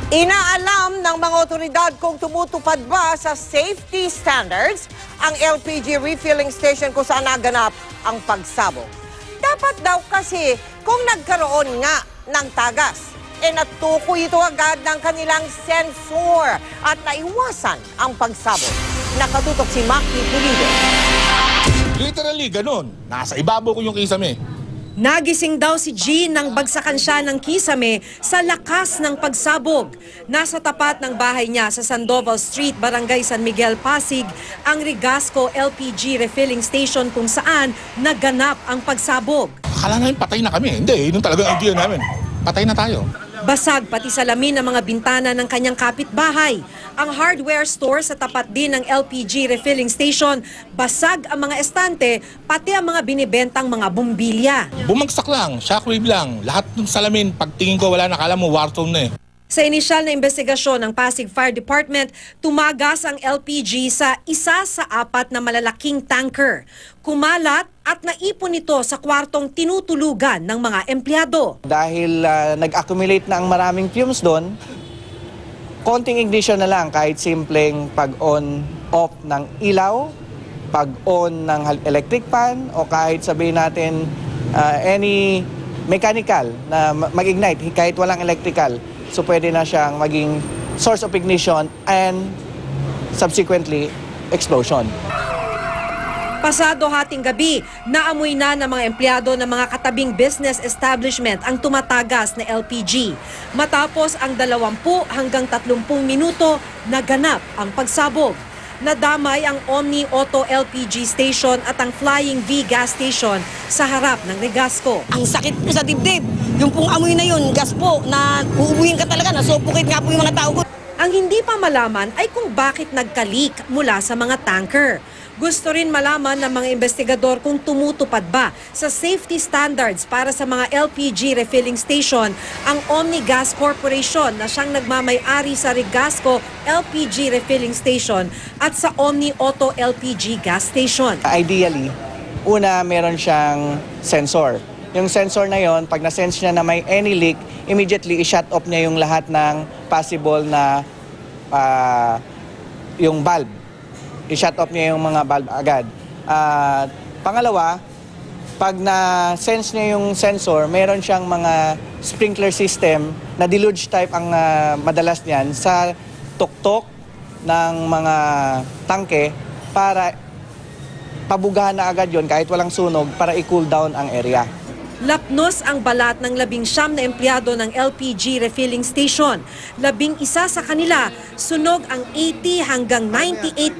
Inaalam ng mga otoridad kung tumutupad ba sa safety standards ang LPG refilling station kung saan naganap ang pagsabog. Dapat daw kasi kung nagkaroon nga ng tagas, natukoy ito agad ng kanilang sensor at naiwasan ang pagsabog. Nakatutok si Maki Pulido. Literally, ganun. Nasa ibabaw ko yung kisame. Nagising daw si Jean nang bagsakan siya ng kisame sa lakas ng pagsabog. Nasa tapat ng bahay niya sa Sandoval Street, Barangay San Miguel, Pasig, ang Rigasco LPG refilling station kung saan naganap ang pagsabog. Akala namin patay na kami. Hindi, yun talagang idea namin. Patay na tayo. Basag pati salamin ng mga bintana ng kanyang kapitbahay. Ang hardware store sa tapat din ng LPG refilling station, basag ang mga estante, pati ang mga binibentang mga bumbilya. Bumagsak lang, shockwave lang. Lahat ng salamin, pagtingin ko wala, nakala mo war zone na eh. Sa inisyal na investigasyon ng Pasig Fire Department, tumagas ang LPG sa isa sa 4 na malalaking tanker. Kumalat at naipon ito sa kwartong tinutulugan ng mga empleyado. Dahil nag-accumulate na ang maraming fumes doon, konting ignition na lang kahit simpleng pag-on-off ng ilaw, pag-on ng electric fan o kahit sabihin natin any mechanical na mag-ignite kahit walang electrical. So pwede na siyang maging source of ignition and subsequently explosion. Pasado hating gabi, naamoy na ng mga empleyado ng mga katabing business establishment ang tumatagas na LPG. Matapos ang 20 hanggang 30 minuto, naganap ang pagsabog. Nadamay ang Omni Auto LPG station at ang Flying V gas station sa harap ng Rigasco. Ang sakit po sa dibdib. Yung pong amoy na yun, gas po, na uubuhin ka talaga, nasupukit nga po yung mga tao ko. Ang hindi pa malaman ay kung bakit nagka-leak mula sa mga tanker. Gusto rin malaman ng mga investigador kung tumutupad ba sa safety standards para sa mga LPG refilling station ang Omni Gas Corporation na siyang nagmamay-ari sa Rigasco LPG refilling station at sa Omni Auto LPG gas station. Ideally, una meron siyang sensor. Yung sensor na yon, pag na-sense niya na may any leak, immediately i-shut off niya yung lahat ng possible na yung valve. I-shut off niya yung mga valve agad. Pangalawa, pag na-sense niya yung sensor, meron siyang mga sprinkler system na deluge type ang madalas niyan sa tuktok ng mga tangke para pabugahan na agad yon kahit walang sunog para i-cool down ang area. Lapnos ang balat ng 19 na empleyado ng LPG refilling station. 11 sa kanila, sunog ang 80 hanggang 98%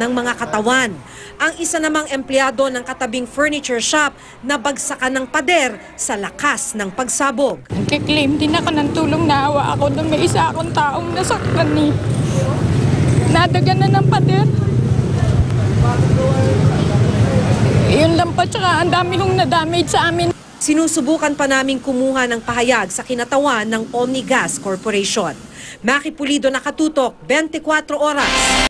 ng mga katawan. Ang isa namang empleyado ng katabing furniture shop nabagsakan ng pader sa lakas ng pagsabog. Nagkiklaim din ako ng tulong, naawa ako doon. May isa akong taong nasaktan ni. Nadagan na ng pader. Yun lang pa, tsaka ang dami hong na-damage sa amin. Sinusubukan pa naming kumuha ng pahayag sa kinatawan ng Omni Gas Corporation. Maki Pulido, Nakatutok, 24 oras.